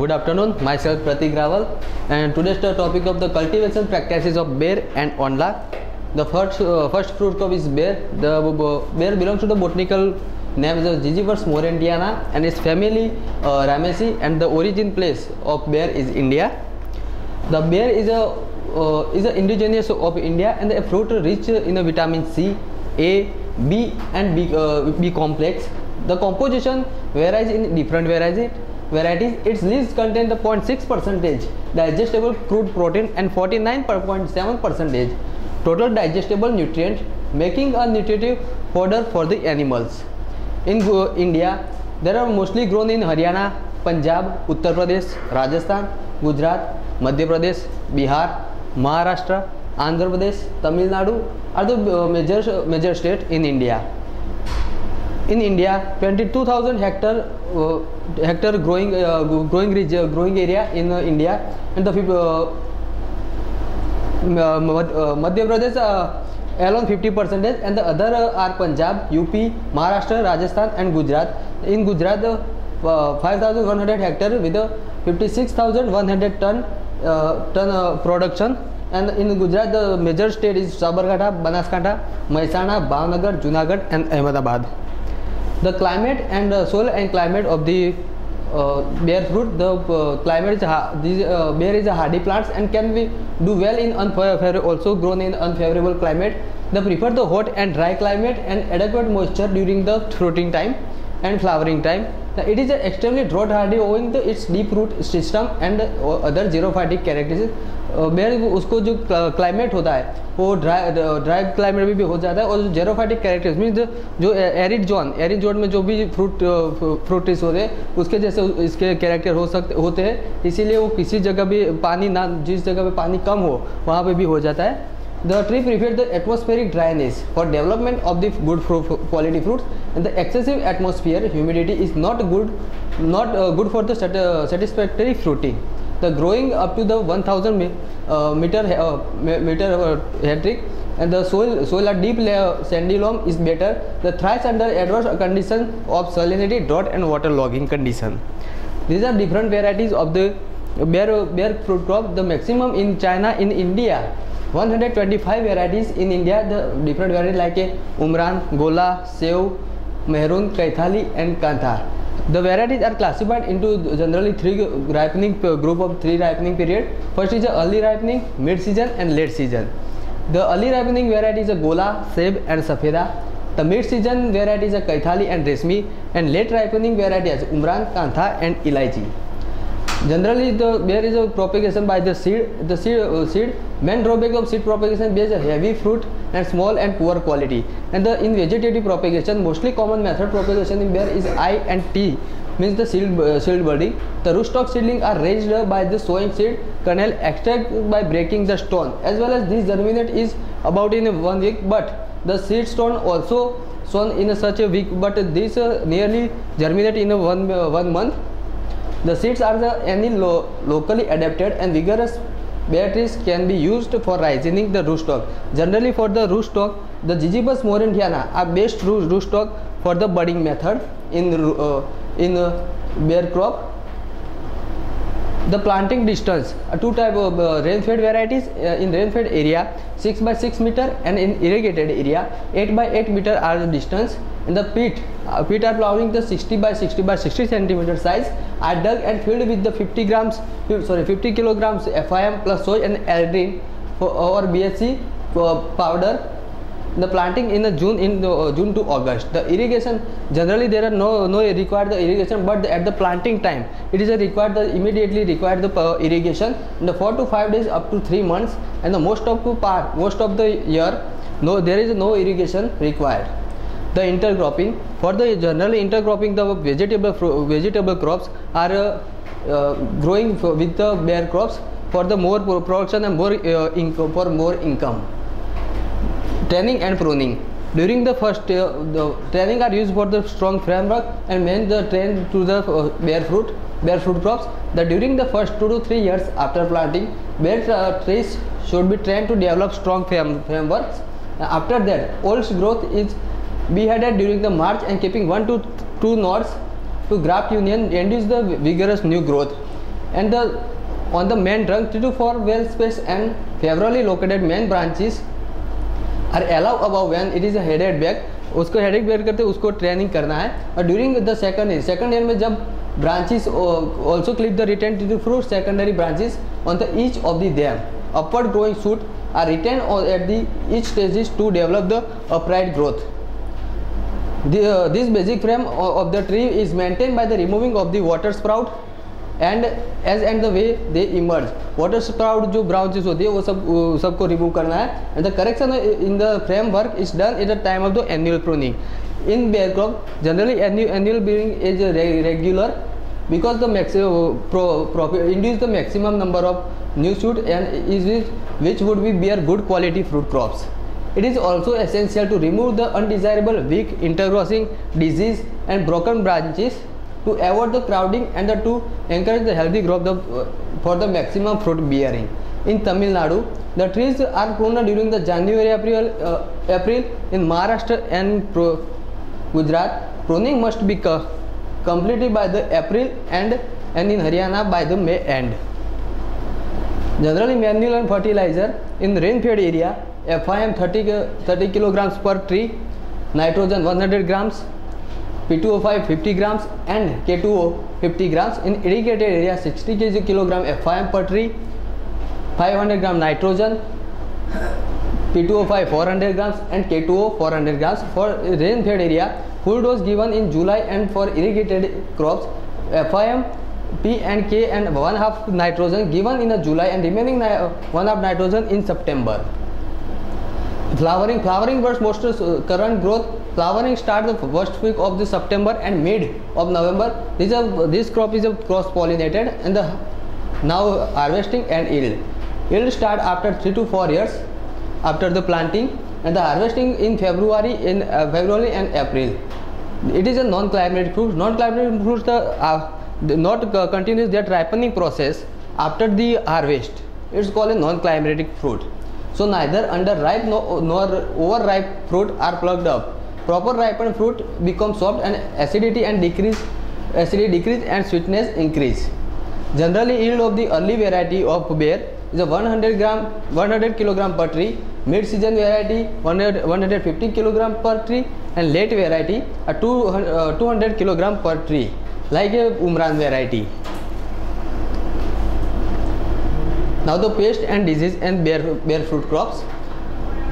Good afternoon, myself Pratik Raval, and today's the topic of the cultivation practices of bear and aonla. The first fruit crop is bear. The bear belongs to the botanical name is Gingivus morantiana and its family Rameaceae, and the origin place of bear is India. The bear is a indigenous of India and a fruit rich in a vitamin C, A, B and B complex. The composition varies in different varieties. Its leaves contain the 0.6% digestible crude protein and 49.7% total digestible nutrient, making a nutritive fodder for the animals. In India, they are mostly grown in Haryana, Punjab, Uttar Pradesh, Rajasthan, Gujarat, Madhya Pradesh, Bihar, Maharashtra, Andhra Pradesh, Tamil Nadu are the major states in India. In India, 22,000 hectare growing area in India, and the Madhya Pradesh alone 50%, and the other are Punjab, UP, Maharashtra, Rajasthan and Gujarat. In Gujarat, 5,100 hectare with 56,100 ton production. And in Gujarat, the major state is Sabarkantha, Banaskantha, Mehsana, Bhavnagar, Junagadh and Ahmedabad. The climate and soil and climate of the bear fruit. The climate is bear is a hardy plants and can do well in also grown in unfavorable climate. They prefer the hot and dry climate and adequate moisture during the fruiting time and flowering time. It is extremely drought hardy owing to its deep root system and other xerophytic characteristics. बेर उसको जो climate होता है वो dry climate में भी हो जाता है, और जो जेरोफाइटिक कैरेक्टर्स मीन्स जो एरिड जोन में जो भी फ्रूट ट्रीज होते हैं उसके जैसे इसके कैरेक्टर होते हैं, इसीलिए वो किसी जगह भी पानी ना, जिस जगह पे पानी कम हो वहाँ पे भी हो जाता है. The tree prefers the atmospheric dryness for development of the good quality fruits, and the excessive atmosphere humidity is not good for the satisfactory fruiting. The growing up to the 1,000 meter hetric, and the soil a deep layer sandy loam is better. The thrives under adverse conditions of salinity, drought and water logging condition. These are different varieties of the bear fruit crop. The maximum in China. In India, 125 varieties in India. The different varieties like Umran, Gola, Sev, Mehrun, Kaithali and Kanthar. The varieties are classified into generally three ripening period. First is the early ripening, mid season and late season. The early ripening variety is a Gola, Seb and Safeda. The mid season variety is a Kaithali and Resmi, and late ripening variety is Umran, Kantha and Ilaichi. Generally, there is a propagation by the seed. Main drawback of seed propagation bears a heavy fruit and small and poor quality. And in vegetative propagation, mostly common method propagation in bear is I and T, means the seed budding. The rootstock seedling are raised by the sowing seed kernel extract by breaking the stone. As well as this germinate is about in 1 week, but the seed stone also sown in such a week, but this nearly germinate in 1 month. The seeds are any locally adapted and vigorous bear trees can be used for ripening the rootstock. Generally, for the rootstock, the Gingivus morantiana are best rootstock for the budding method in bear crop. The planting distance, two type of rain-fed varieties. In rain-fed area, 6 by 6 meter, and in irrigated area, 8 by 8 meter are the distance. In the pit are plowing the 60 by 60 by 60 centimeter size are dug and filled with the 50 kilograms FIM plus soy and aldrin or BSc powder. The planting in June to August. The irrigation, generally there are no required the irrigation, but at the planting time it is immediately required the irrigation in the 4 to 5 days up to 3 months, and the most of the year there is no irrigation required. The intercropping, for the generally intercropping, the vegetable crops are growing with the bear crops for the more production and more income. Training and pruning. During the first the training are used for the strong framework and main the train to the bear fruit crops. That during the first 2 to 3 years after planting, bear trees should be trained to develop strong frameworks. After that, old growth is beheaded during the March and keeping 1 to 2 nodes to graft union induce the vigorous new growth. and on the main trunk 3 to 4 well spaced and favorably located main branches are allowed above when it is a headed back. उसको headed bear करते उसको training करना है. और during the second year में जब branches also clip the retain to fruit secondary branches on the each of the them upward growing shoot are retain at the each stages to develop the upright growth. This basic frame of the tree is maintained by the removing of the water sprout and the way they emerge. Water sprout जो branches होती है वो सबको remove करना है. And the correction in the framework is done at the time of the annual pruning. In bear crop, generally annual pruning is regular because the induce the maximum number of new shoot and which would bear good quality fruit crops. It is also essential to remove the undesirable weak intercrossing disease and broken branches to avoid the crowding and to encourage the healthy growth for the maximum fruit bearing. In Tamil Nadu, the trees are pruned during the April in Maharashtra and Gujarat. Pruning must be completed by the April and in Haryana by the May end. Generally, manure and fertilizer in rain-fed area, FIM 30 kilograms per tree, nitrogen 100 grams, P2O5 50 grams and K2O 50 grams. In irrigated area 60 kg FIM per tree, 500 gram nitrogen, P2O5 400 grams and K2O 400 grams. For rain-fed area, full dose given in July, and for irrigated crops, FIM, P and K and 1/2 nitrogen given in July and remaining 1/2 nitrogen in September. Flowering bursts most current growth. Flowering starts the first week of the September and mid of November. This crop is cross pollinated and now harvesting and yield. Yield start after 3 to 4 years after the planting, and the harvesting in February and April. It is a non-climatic fruit. Non-climatic fruits not continues their ripening process after the harvest. It's called a non-climatic fruit. So neither underripe nor overripe fruit are plucked up. Proper ripened fruit becomes soft and acidity decrease and sweetness increase. Generally, yield of the early variety of bear is a 100 kg per tree, mid-season variety 150 kg per tree, and late variety a 200 kg per tree, like a Umran variety. Now the pest and disease and bear fruit crops.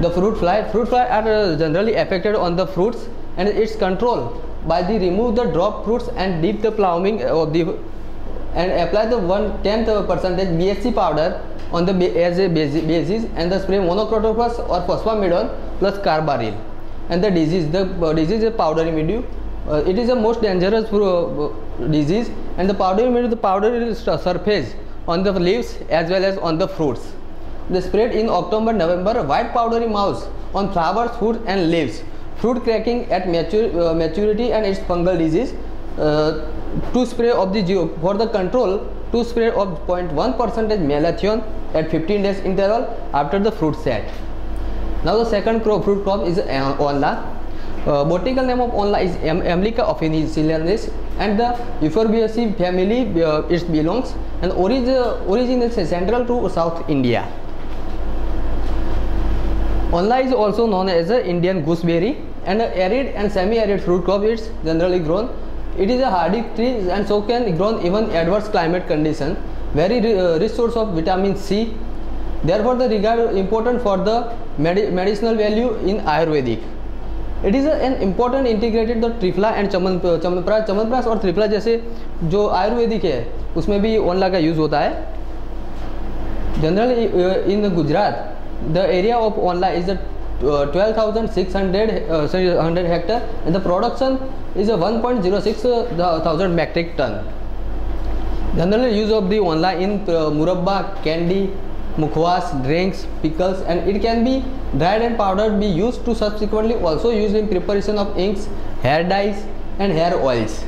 The fruit fly are generally affected on the fruits, and its control by the remove the drop fruits and dip the plowing of the and apply the 1/10% BSc powder on the as a basis, and the spray monocrotophos or phosphomidone plus carbaryl. And the disease is a powdery mildew. It is the most dangerous disease, and the powdery mildew, the powder is surface on the leaves as well as on the fruits. They spread in October, November. White powdery mouse on flowers, fruit and leaves. Fruit cracking at maturity and its fungal disease. To spray of for the control, to spray of 0.1% malathion at 15 days interval after the fruit set. Now the second fruit crop is aonla. Botanical name of aonla is Amelica officinalis, and the Euphorbiaceae family it belongs, and origin is central to South India. Aonla is also known as the Indian gooseberry, and arid and semi-arid fruit crop is generally grown. It is a hardy tree and so can grown even adverse climate condition. Very rich source of vitamin C. Therefore, the regard important for the medicinal value in Ayurvedic. It is an important integrated the trifla and chyawanprash और त्रिफला जैसे जो आयुर्वेदिक है उसमें भी aonla का use होता है. Generally in Gujarat, the area of aonla is 12,600 hectare, and the production is 1.06 thousand metric ton. Generally use of the aonla in murabba, candy, mukhwas, drinks, pickles, and it can be dried and powdered, be used to subsequently also used in preparation of inks, hair dyes and hair oils.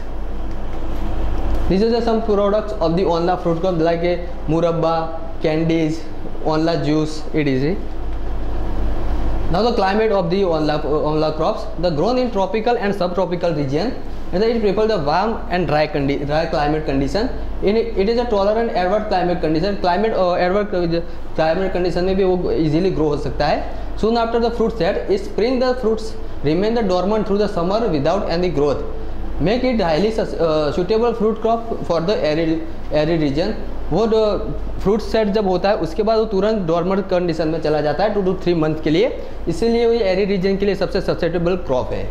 These are some products of the aonla fruit crop like a murabba, candies, aonla juice, etc. Now the climate of the aonla crops. The grown in tropical and subtropical region. and it prefers the warm and dry climate condition. It is a tolerant adverse climate condition. Adverse climate condition में भी वो easily grow हो सकता है. Soon after the fruit set, in spring the fruits remain the dormant through the summer without any growth. Make it highly suitable fruit crop for the arid region. वो fruit set जब होता है उसके बाद वो तुरंत डॉर्मर कंडीशन में चला जाता है 2 to 3 मंथ के लिए, इसीलिए वो एरिड रीजन के लिए सबसे सस्टेनेबल क्रॉप है.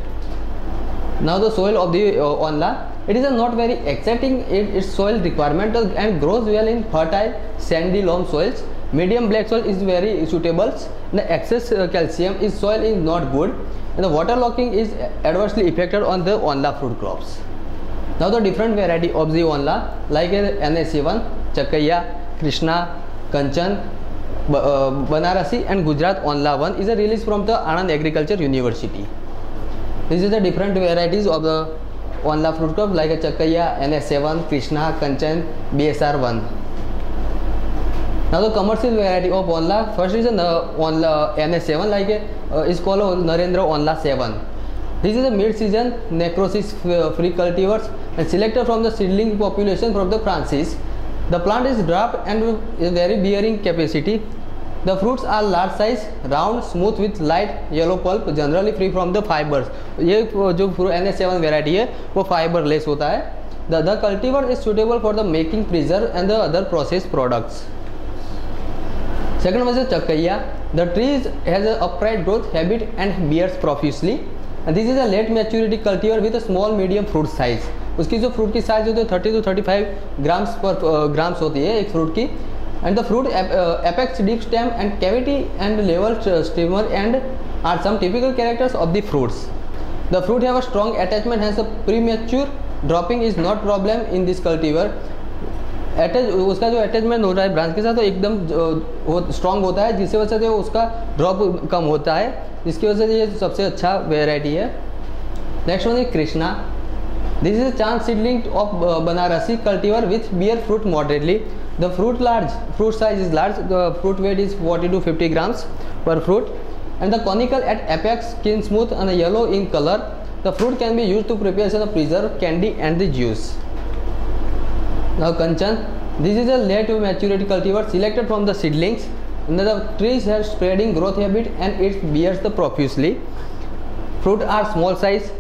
Now the soil of the aonla, it is not very exciting its soil requirement and grows well in fertile sandy loam soils. Medium black soil is very suitable. The excess calcium is soil is not good and the water logging is adversely affected on the aonla fruit crops. Now the different variety of the aonla like NS7, CHAKAIYA, KRISHNA, Kanchan, Banarasi and Gujarat Onla 1 is a release from the Anand Agriculture University. This is the different varieties of the Onla fruit crop like a CHAKAIYA, NS7, KRISHNA, Kanchan, BSR1. Now the commercial variety of Onla, first is the Onla NS7 like is called Narendra Onla 7. This is a mid-season necrosis free cultivars and selected from the seedling population from the Francis. The plant is dwarf and is very bearing capacity. The fruits are large size, round, smooth with light yellow pulp, generally free from the fibers. ये जो NS7 variety है वो fiberless होता है. The cultivar is suitable for the making preserve and the other processed products. Second one is CHAKAIYA. The tree has an upright growth habit and bears profusely. And this is a late maturity cultivar with a small medium fruit size. उसकी जो fruit की size होती है 30 to 35 grams होती है एक fruit की. And the fruit apex deep stem and cavity and level steamer and are some typical characters of the fruits. The fruit have a strong attachment has a premature dropping is not problem in this cultivar. उसका जो attachment हो रहा है branch के साथ तो एकदम strong होता है, जिसकी वजह से उसका ड्रॉप कम होता है, जिसकी वजह से ये सबसे अच्छा वेराइटी है. Next one is Krishna. This is a chance seedling of banarasi cultivar which bear fruit moderately. The fruit size is large. The fruit weight is 40 to 50 grams per fruit, and the conical at apex, skin smooth and yellow in color. The fruit can be used to prepare preserve, candy and the juice. Now Kanchan. This is a late maturity cultivar selected from the seedlings. And the trees have spreading growth habit and it bears the profusely. Fruit are small size,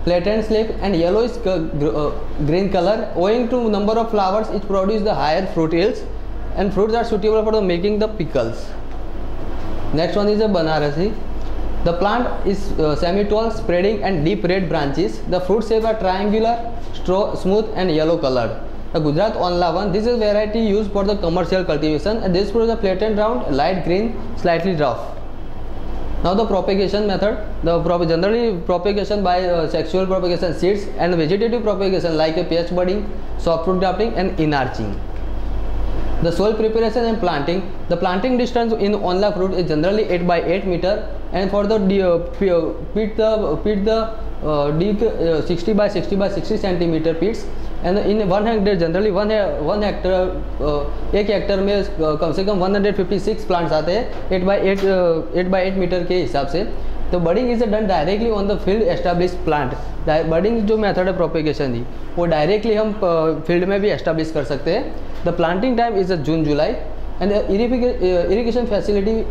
flattened slip and yellowish green color. Owing to number of flowers, it produces the higher fruit yields, and fruits are suitable for the making the pickles. Next one is a banarasi. The plant is semi-tall, spreading and deep red branches. The fruit shape are triangular, smooth and yellow colored. The Gujarat Onla 1. This is variety used for the commercial cultivation, and this fruit is a flattened round, light green, slightly rough. Now the propagation method. Generally propagation by sexual propagation seeds and vegetative propagation like a patch budding, soft fruit grafting and inarching. The soil preparation and planting. The planting distance in onla fruit is generally 8 by 8 meter, and for the deep 60 by 60 by 60 centimeter pits. And in 1 hectare generally 1 hectare एक Hector में कम से कम 156 plants आते हैं 8 by 8 metre के हिसाब से. तो budding is done directly on the field establish plant. Budding जो मेथड है प्रोपेगेशन की वो डायरेक्टली हम फील्ड में भी एस्टेब्लिश कर सकते हैं. The planting time is June July and irrigation facility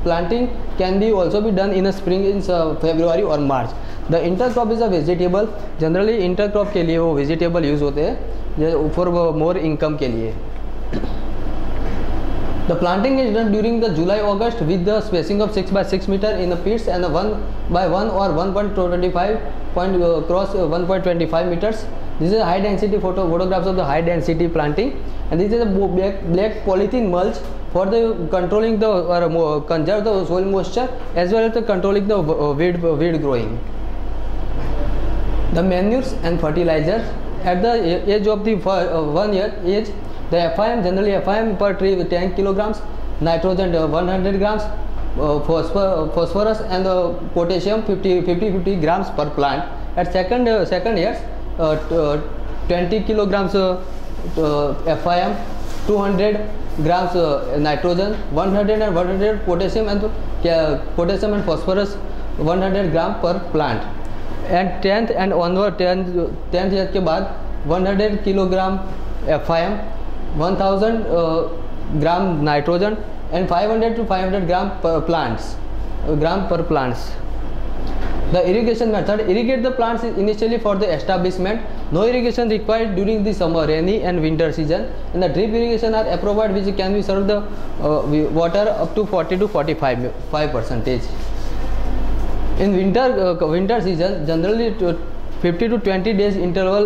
planting can be also be done in a spring in February or March. The intercrop is a vegetable. Generally intercrop के लिए वो vegetable use होते हैं for more income के लिए. The planting is done during the July-August with the spacing of 6 by 6 meter in the pits and 1 by 1 or 1.25 cross 1.25 meters. This is a high density photographs of the high density planting, and this is a black polythene mulch for the controlling the conserve the soil moisture as well as the controlling the weed growing. The manures and fertilizers at the age of the 1 year age. The FIM generally FIM per tree with 10 kilograms, nitrogen 100 grams, phosphorus and potassium 50 grams per plant. At second years 20 kilograms FIM, 200 grams nitrogen, 100 potassium and phosphorus 100 gram per plant. And 10th and onward 10th year के बाद 100 kilogram FIM, 1000 gram nitrogen and 500 to 500 gram per plants. The irrigation method: irrigate the plants initially for the establishment. No irrigation required during the summer, rainy and winter season. And the drip irrigation are appropriate, which can be served the water up to 40 to 45%. In winter season, generally 50 to 20 days interval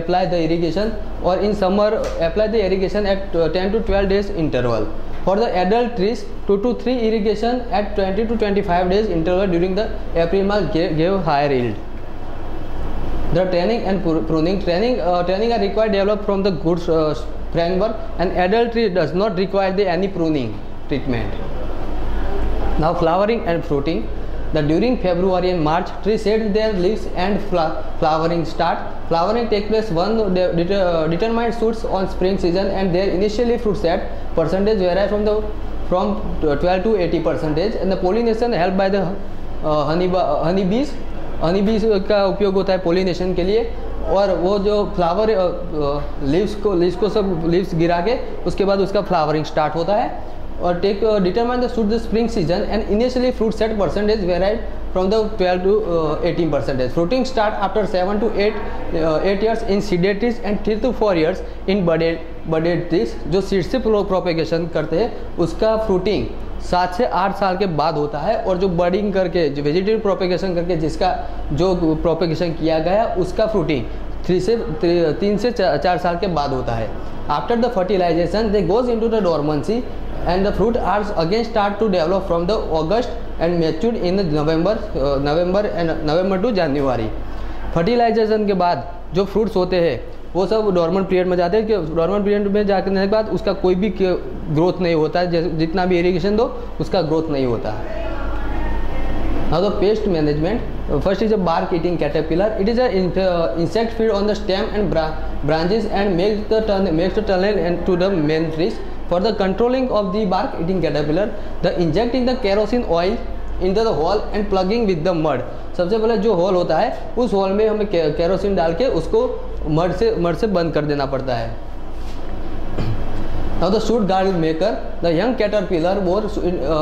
apply the irrigation, or in summer apply the irrigation at 10 to 12 days interval. For the adult trees, 2 to 3 irrigation at 20 to 25 days interval during the April-March gave higher yield. The training and pruning. Training are required developed from the good framework, and adult tree does not require any pruning treatment. Now flowering and fruiting. During February and March, trees shed their leaves and flowering start. Flowering takes place one determined shoots on spring season, and their initially fruit set percentage vary from 12 to 80%. And the pollination helped by the honeybees. honeybees का उपयोग होता है pollination के लिए, और वो जो flower leaves को सब लीव्स गिरा के उसके बाद उसका फ्लावरिंग स्टार्ट होता है. और take determine the suit the spring season and initially fruit set percentage varied from the 12 to 18%. Fruiting start after 7 to 8 years in seeded trees and 3 to 4 years in budded trees. जो seed से propagation करते हैं उसका fruiting 7 से 8 साल के बाद होता है, और जो बडिंग करके जो वेजिटेटिव प्रोपेगेशन करके जिसका जो प्रोपेगेशन किया गया उसका फ्रूटिंग 3 से 4 साल के बाद होता है. After the fertilization, they goes into the dormancy and the fruit are again start to develop from the August and matured in the November to January. Fertilisation के बाद जो फ्रूट्स होते हैं वो सब डॉर्मेंट पीरियड में जाते हैं. कि डॉर्मेंट पीरियड में जाने के बाद उसका कोई भी ग्रोथ नहीं होता है, जितना भी इरिगेशन दो उसका ग्रोथ नहीं होता है. Now the pest management. First is a bark eating caterpillar. It is an insect feed on the stem and branches and makes the tunnel into the main trees. For the controlling of the bark eating caterpillar, the injecting the kerosene oil into the hole and plugging with the mud. सबसे पहले जो whole होता है उस whole में हमें kerosene डाल के उसको मड से बंद कर देना पड़ता है. Now the shoot guard maker. The young caterpillar bore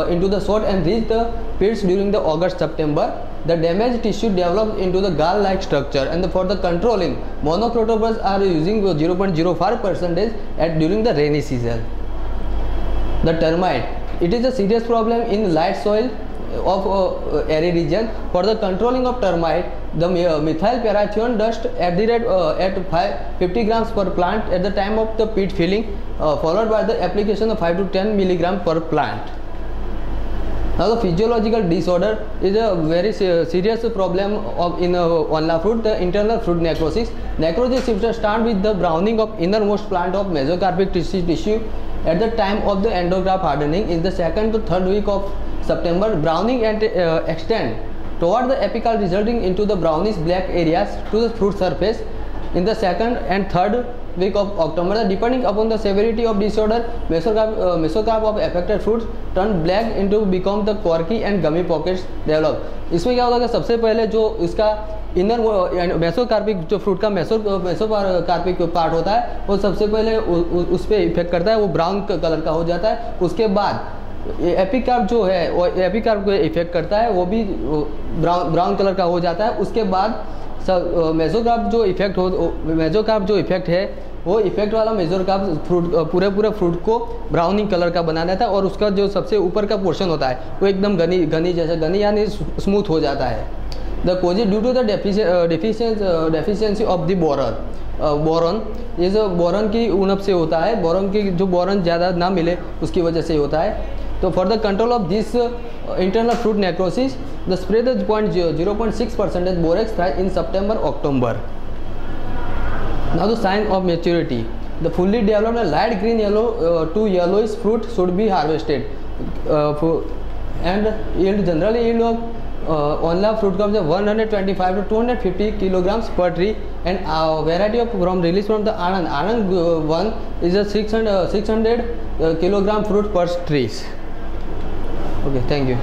into the shoot and reach the pits during the August-September. The damaged tissue develops into the gall-like structure, and for the controlling, monocrotophores are using 0.05% during the rainy season. The termite. It is a serious problem in light soil of arid region. For the controlling of termite, the methyl parathion dust at the rate at 50 grams per plant at the time of the pit filling, followed by the application of 5 to 10 milligram per plant. Now the physiological disorder is a very serious problem in aonla fruit. The internal fruit necrosis. Necrosis starts with the browning of innermost plant of mesocarpic tissue at the time of the endograft hardening in the 2nd to 3rd week of September. Browning and extend toward the apical, resulting into the brownish black areas to the fruit surface in the 2nd and 3rd week of October. Depending upon the severity of disorder, mesocarp of affected fruits turn black into become the corky and gummy pockets develop. इसमें क्या होता है कि सबसे पहले जो इसका inner मेसोकार्पिक जो फ्रूट का मेसोकार्पिक पार्ट होता है वो सबसे पहले उस पर इफेक्ट करता है, वो ब्राउन कलर का हो जाता है. उसके बाद एपिकार्प जो है वो एपिकार्प को इफेक्ट करता है, वो भी ब्राउन कलर का हो जाता है. उसके बाद मेसोकार्प जो इफेक्ट है वो इफेक्ट वाला मेसोकार्प फ्रूट पूरे फ्रूट को ब्राउनिंग कलर का बना देता है, और उसका जो सबसे ऊपर का पोर्शन होता है वो एकदम घनी यानी स्मूथ हो जाता है. The causes due to the deficiency of the boron. ये जो बोरॉन की उणप से होता है, बोरॉन की जो बोरॉन ज़्यादा ना मिले उसकी वजह से होता है. तो for the control of this internal fruit necrosis, the spray the 0.6% borax in September October. Now the sign of maturity. The fully developed light green yellow to yellowish fruit should be harvested, and generally yield of aonla fruit comes 125 to 250 kilograms per tree, and variety of release from the Anand one is a 600 kilogram fruit per trees. Okay, thank you.